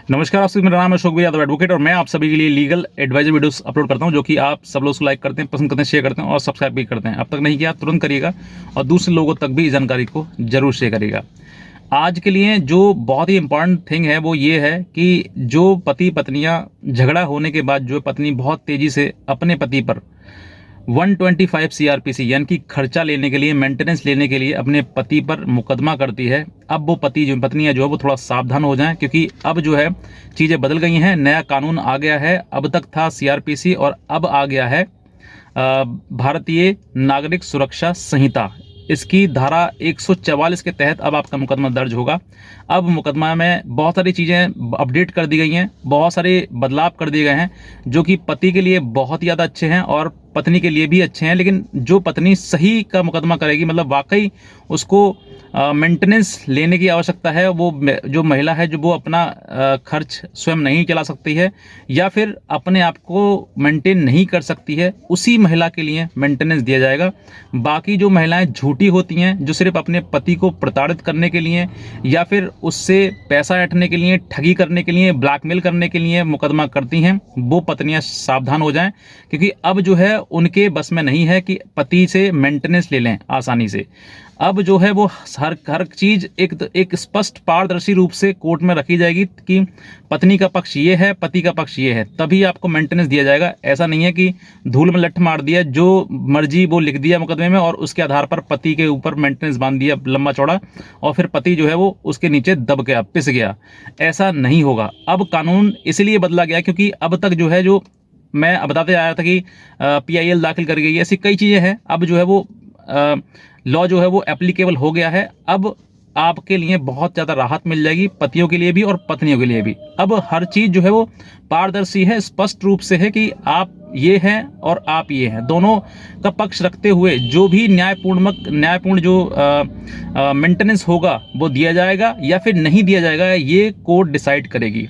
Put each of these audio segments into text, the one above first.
नमस्कार, आप सभी। मेरा नाम है अशोक यादव, एडवोकेट, और मैं आप सभी के लिए लीगल एडवाइजर वीडियोस अपलोड करता हूं, जो कि आप सब लोग उसको लाइक करते हैं, पसंद करते हैं, शेयर करते हैं और सब्सक्राइब भी करते हैं। अब तक नहीं किया तुरंत करिएगा और दूसरे लोगों तक भी इस जानकारी को जरूर शेयर करिएगा। आज के लिए जो बहुत ही इंपॉर्टेंट थिंग है वो ये है कि जो पति पत्नियां झगड़ा होने के बाद जो पत्नी बहुत तेजी से अपने पति पर 125 सीआरपीसी यानी कि खर्चा लेने के लिए, मेंटेनेंस लेने के लिए अपने पति पर मुकदमा करती है, अब वो पत्नियां जो है वो थोड़ा सावधान हो जाएं, क्योंकि अब जो है चीज़ें बदल गई हैं। नया कानून आ गया है। अब तक था सीआरपीसी और अब आ गया है भारतीय नागरिक सुरक्षा संहिता। इसकी धारा 144 के तहत अब आपका मुकदमा दर्ज होगा। अब मुकदमा में बहुत सारी चीज़ें अपडेट कर दी गई हैं, बहुत सारे बदलाव कर दिए गए हैं, जो कि पति के लिए बहुत ही ज़्यादा अच्छे हैं और पत्नी के लिए भी अच्छे हैं। लेकिन जो पत्नी सही का मुकदमा करेगी, मतलब वाकई उसको मेंटेनेंस लेने की आवश्यकता है, वो जो महिला है जो वो अपना खर्च स्वयं नहीं चला सकती है या फिर अपने आप को मेंटेन नहीं कर सकती है, उसी महिला के लिए मेंटेनेंस दिया जाएगा। बाकी जो महिलाएं झूठी होती हैं, जो सिर्फ अपने पति को प्रताड़ित करने के लिए या फिर उससे पैसा ऐंठने के लिए, ठगी करने के लिए, ब्लैकमेल करने के लिए मुकदमा करती हैं, वो पत्नियां सावधान हो जाएं, क्योंकि अब जो है उनके बस में नहीं है कि पति से मेंटेनेंस ले लें आसानी से। अब जो है वो हर चीज एक स्पष्ट पारदर्शी रूप से कोर्ट में रखी जाएगी कि पत्नी का पक्ष ये है, पति का पक्ष ये है, तभी आपको मेंटेनेंस दिया जाएगा। ऐसा नहीं है कि धूल में लठ मार दिया, जो मर्जी वो लिख दिया मुकदमे में और उसके आधार पर पति के ऊपर मेंटेनेंस बांध दिया लंबा चौड़ा और फिर पति जो है वो उसके नीचे दब गया, पिस गया। ऐसा नहीं होगा। अब कानून इसलिए बदला गया क्योंकि अब तक जो है, जो मैं बताते आया था कि PIL दाखिल कर गई, ऐसी कई चीज़ें हैं। अब जो है वो लॉ जो है वो एप्लीकेबल हो गया है। अब आपके लिए बहुत ज़्यादा राहत मिल जाएगी, पतियों के लिए भी और पत्नियों के लिए भी। अब हर चीज़ जो है वो पारदर्शी है, स्पष्ट रूप से है कि आप ये हैं और आप ये हैं, दोनों का पक्ष रखते हुए जो भी न्यायपूर्ण जो मेंटेनेंस होगा वो दिया जाएगा या फिर नहीं दिया जाएगा, ये कोर्ट डिसाइड करेगी।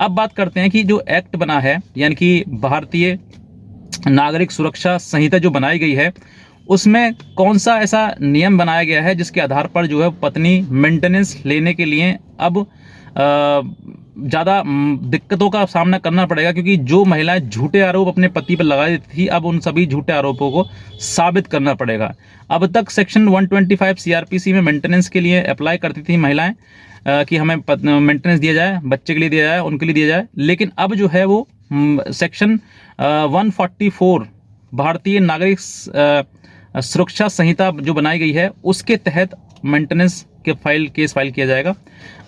अब बात करते हैं कि जो एक्ट बना है, यानी कि भारतीय नागरिक सुरक्षा संहिता जो बनाई गई है, उसमें कौन सा ऐसा नियम बनाया गया है जिसके आधार पर जो है पत्नी मेंटेनेंस लेने के लिए अब ज़्यादा दिक्कतों का सामना करना पड़ेगा, क्योंकि जो महिलाएं झूठे आरोप अपने पति पर लगा देती थी, अब उन सभी झूठे आरोपों को साबित करना पड़ेगा। अब तक सेक्शन 125 सीआरपीसी में मेंटेनेंस के लिए अप्लाई करती थी महिलाएं कि हमें मेंटेनेंस दिया जाए, बच्चे के लिए दिया जाए, उनके लिए दिया जाए। लेकिन अब जो है वो सेक्शन 144 भारतीय नागरिक सुरक्षा संहिता जो बनाई गई है, उसके तहत मेंटेनेंस के केस फाइल किया जाएगा।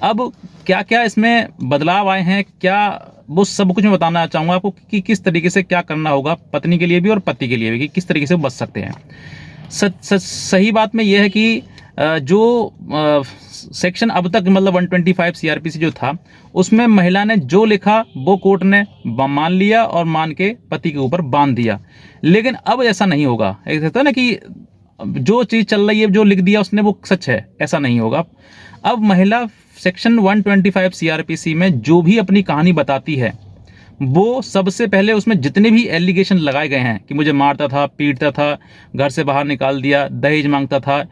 अब क्या क्या इसमें बदलाव आए हैं, क्या वो सब कुछ मैं बताना चाहूँगा आपको कि किस तरीके से क्या करना होगा पत्नी के लिए भी और पति के लिए भी, कि किस तरीके से बच सकते हैं। सही बात में यह है कि जो सेक्शन अब तक मतलब 125 सीआरपीसी जो था, उसमें महिला ने जो लिखा वो कोर्ट ने मान लिया और मान के पति के ऊपर बांध दिया। लेकिन अब ऐसा नहीं होगा। एक होता है ना कि जो चीज़ चल रही है, जो लिख दिया उसने वो सच है, ऐसा नहीं होगा। अब महिला सेक्शन 125 सीआरपीसी में जो भी अपनी कहानी बताती है, वो सबसे पहले उसमें जितने भी एलिगेशन लगाए गए हैं कि मुझे मारता था, पीटता था, घर से बाहर निकाल दिया, दहेज मांगता था,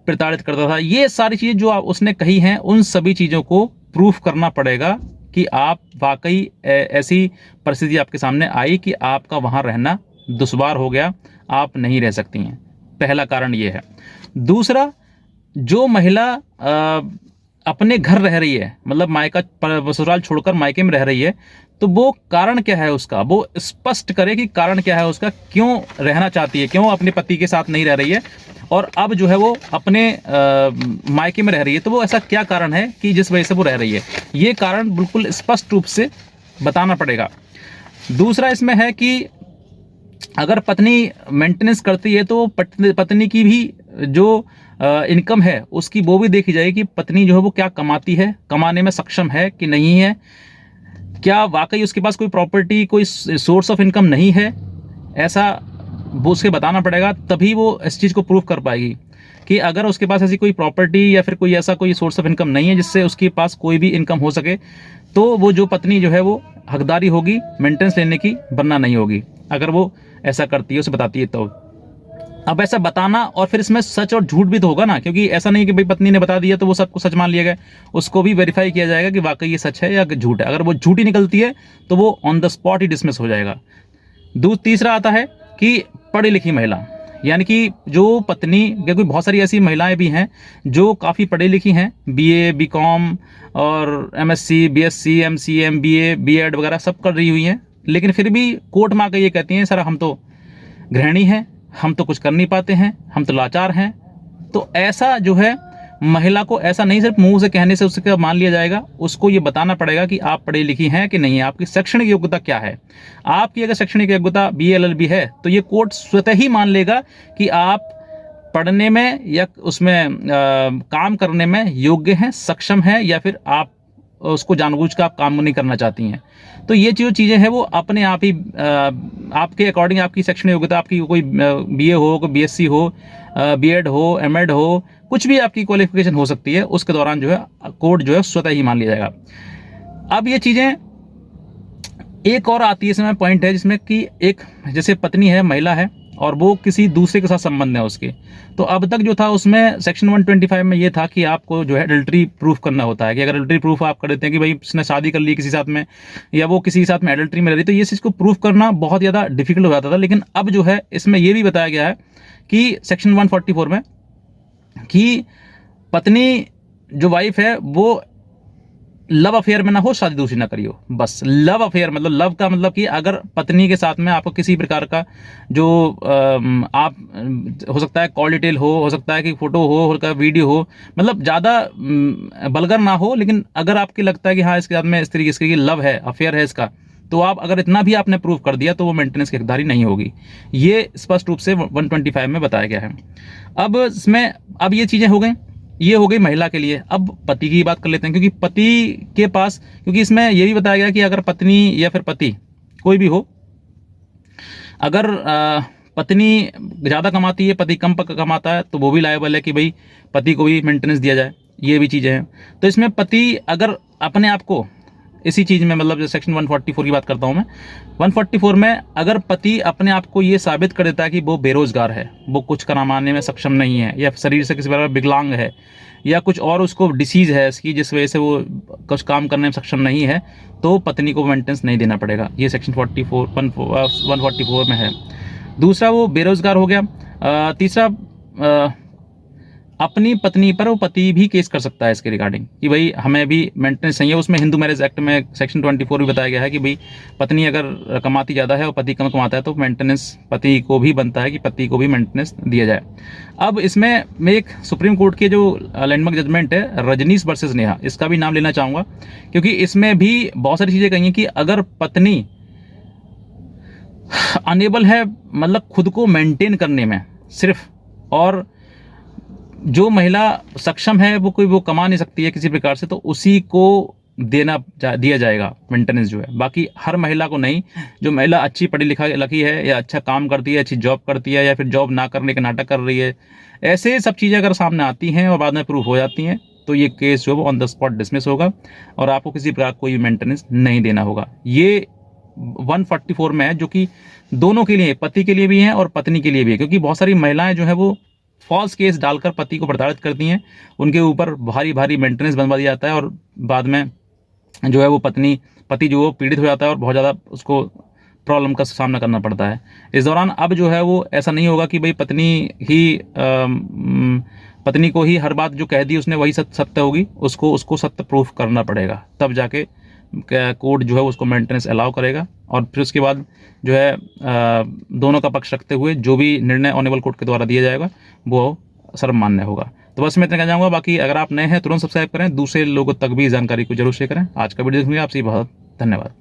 प्रताड़ित करता था, ये सारी चीज़ें जो उसने कही हैं, उन सभी चीज़ों को प्रूफ करना पड़ेगा कि आप वाकई ऐसी परिस्थिति आपके सामने आई कि आपका वहाँ रहना दुश्वार हो गया, आप नहीं रह सकती हैं। पहला कारण ये है। दूसरा, जो महिला अपने घर रह रही है, मतलब मायका ससुराल छोड़कर मायके में रह रही है, तो वो कारण क्या है उसका, वो स्पष्ट करे कि कारण क्या है उसका, क्यों रहना चाहती है, क्यों अपने पति के साथ नहीं रह रही है और अब जो है वो अपने मायके में रह रही है, तो वो ऐसा क्या कारण है कि जिस वजह से वो रह रही है, ये कारण बिल्कुल स्पष्ट रूप से बताना पड़ेगा। दूसरा इसमें है कि अगर पत्नी मेंटेनेंस करती है तो पत्नी की भी जो इनकम है उसकी वो भी देखी जाएगी कि पत्नी जो है वो क्या कमाती है, कमाने में सक्षम है कि नहीं है, क्या वाकई उसके पास कोई प्रॉपर्टी, कोई सोर्स ऑफ इनकम नहीं है, ऐसा वो उसके बताना पड़ेगा। तभी वो इस चीज़ को प्रूव कर पाएगी कि अगर उसके पास ऐसी कोई प्रॉपर्टी या फिर कोई ऐसा कोई सोर्स ऑफ इनकम नहीं है जिससे उसके पास कोई भी इनकम हो सके, तो वो जो पत्नी जो है वो हकदारी होगी मेंटेनेंस लेने की, वरना नहीं होगी। अगर वो ऐसा करती है, उसे बताती है तो। अब ऐसा बताना और फिर इसमें सच और झूठ भी तो होगा ना, क्योंकि ऐसा नहीं कि भाई पत्नी ने बता दिया तो वो सबको सच मान लिया गया, उसको भी वेरीफाई किया जाएगा कि वाकई ये सच है या झूठ है। अगर वो झूठी निकलती है तो वो on the spot he dismiss हो जाएगा। तीसरा आता है कि पढ़ी लिखी महिला, यानी कि जो पत्नी, क्योंकि बहुत सारी ऐसी महिलाएं भी हैं जो काफ़ी पढ़ी लिखी हैं, बीए, बीकॉम और MSc, BSc, MCA, MBA, BEd वगैरह सब कर रही हुई हैं, लेकिन फिर भी कोर्ट में आकर ये कहती हैं सर हम तो गृहिणी हैं, हम तो कुछ कर नहीं पाते हैं, हम तो लाचार हैं। तो ऐसा जो है, महिला को ऐसा नहीं सिर्फ मुंह से कहने से उसके मान लिया जाएगा, उसको ये बताना पड़ेगा कि आप पढ़ी लिखी हैं कि नहीं है, आपकी शैक्षणिक योग्यता क्या है। आपकी अगर शैक्षणिक योग्यता BA LLB है तो ये कोर्ट स्वतः ही मान लेगा कि आप पढ़ने में या उसमें काम करने में योग्य हैं, सक्षम हैं, या फिर आप उसको जानबूझ कर आप काम नहीं करना चाहती हैं। तो ये जो चीज़ें हैं वो अपने आप ही आपके अकॉर्डिंग, आपकी शैक्षणिक योग्यता, आपकी कोई BA हो, कोई BSc हो, BEd हो, MEd हो, कुछ भी आपकी क्वालिफिकेशन हो सकती है, उसके दौरान जो है कोर्ट जो है स्वतः ही मान लिया जाएगा। अब ये चीज़ें एक और आती है इसमें पॉइंट है, जिसमें कि एक जैसे पत्नी है, महिला है, और वो किसी दूसरे के साथ संबंध है उसके, तो अब तक जो था उसमें सेक्शन 125 में ये था कि आपको जो है एडल्ट्री प्रूफ करना होता है, कि अगर एडल्ट्री प्रूफ आप कर देते हैं कि भाई उसने शादी कर ली किसी साथ में, या वो किसी के साथ में एडल्ट्री में रह रही, तो ये चीज़ को प्रूफ करना बहुत ज़्यादा डिफिकल्ट हो जाता था। लेकिन अब जो है इसमें ये भी बताया गया है कि सेक्शन 144 में कि पत्नी जो वाइफ है वो लव अफेयर में ना हो, शादी दूसरी ना करियो। बस लव अफेयर मतलब लव का मतलब कि अगर पत्नी के साथ में आपको किसी प्रकार का जो आप हो सकता है कॉल डिटेल हो सकता है कि फोटो हो सकता है वीडियो हो, मतलब ज़्यादा बलगर ना हो, लेकिन अगर आपको लगता है कि हाँ इसके साथ में इस तरीके की लव है, अफेयर है इसका, तो आप अगर इतना भी आपने प्रूफ कर दिया तो वो मेंटेनेंस की हकदारी नहीं होगी। ये स्पष्ट रूप से 125 में बताया गया है। अब इसमें अब ये चीज़ें हो गई, ये हो गई महिला के लिए। अब पति की बात कर लेते हैं, क्योंकि पति के पास, क्योंकि इसमें ये भी बताया गया कि अगर पत्नी या फिर पति कोई भी हो, अगर पत्नी ज़्यादा कमाती है, पति कम कमाता है, तो वो भी लायबल है कि भाई पति को भी मेंटेनेंस दिया जाए। ये भी चीज़ें हैं। तो इसमें पति अगर अपने आप को इसी चीज़ में, मतलब सेक्शन 144 की बात करता हूँ मैं, 144 में अगर पति अपने आप को ये साबित कर देता है कि वो बेरोजगार है, वो कुछ कमाने में सक्षम नहीं है, या शरीर से किसी प्रकार विकलांग है, या कुछ और उसको डिसीज़ है इसकी जिस वजह से वो कुछ काम करने में सक्षम नहीं है, तो पत्नी को मेंटेनेंस नहीं देना पड़ेगा। ये सेक्शन 144 में है। दूसरा वो बेरोजगार हो गया। तीसरा अपनी पत्नी पर वो पति भी केस कर सकता है इसके रिगार्डिंग कि भाई हमें भी मेंटेनेंस चाहिए। उसमें हिंदू मैरिज एक्ट में सेक्शन 24 भी बताया गया है कि भाई पत्नी अगर कमाती ज़्यादा है और पति कम कमाता है तो मेंटेनेंस पति को भी बनता है कि पति को भी मेंटेनेंस दिया जाए। अब इसमें मैं एक सुप्रीम कोर्ट की जो लैंडमार्क जजमेंट है रजनीश वर्सेस नेहा, इसका भी नाम लेना चाहूँगा, क्योंकि इसमें भी बहुत सारी चीज़ें कही हैं कि अगर पत्नी अनेबल है, मतलब खुद को मेंटेन करने में सिर्फ, और जो महिला सक्षम है वो कमा नहीं सकती है किसी प्रकार से, तो उसी को दिया जाएगा मेंटेनेंस जो है, बाकी हर महिला को नहीं। जो महिला अच्छी पढ़ी लिखी है या अच्छा काम करती है, अच्छी जॉब करती है, या फिर जॉब ना करने का नाटक कर रही है, ऐसे सब चीज़ें अगर सामने आती हैं और बाद में प्रूफ हो जाती हैं, तो ये केस जो है ऑन द स्पॉट डिसमिस होगा और आपको किसी प्रकार कोई मेंटेनेंस नहीं देना होगा। ये 144 में है, जो कि दोनों के लिए, पति के लिए भी है और पत्नी के लिए भी है, क्योंकि बहुत सारी महिलाएं जो है वो फॉल्स केस डालकर पति को प्रताड़ित करती हैं, उनके ऊपर भारी भारी मेंटेनेंस बनवा दिया जाता है और बाद में जो है वो पति जो वो पीड़ित हो जाता है और बहुत ज़्यादा उसको प्रॉब्लम का सामना करना पड़ता है। इस दौरान अब जो है वो ऐसा नहीं होगा कि भाई पत्नी को ही हर बात जो कह दी उसने वही सत्य होगी, उसको सत्य प्रूफ करना पड़ेगा, तब जाके कोर्ट जो है उसको मेंटेनेंस अलाउ करेगा। और फिर उसके बाद जो है दोनों का पक्ष रखते हुए जो भी निर्णय ऑनरेबल कोर्ट के द्वारा दिया जाएगा वो सर्वमान्य होगा। तो बस मैं इतना कहना चाहूँगा। बाकी अगर आप नए हैं तुरंत सब्सक्राइब करें, दूसरे लोगों तक भी जानकारी को जरूर शेयर करें। आज का वीडियो देखने के लिए आपसे बहुत धन्यवाद।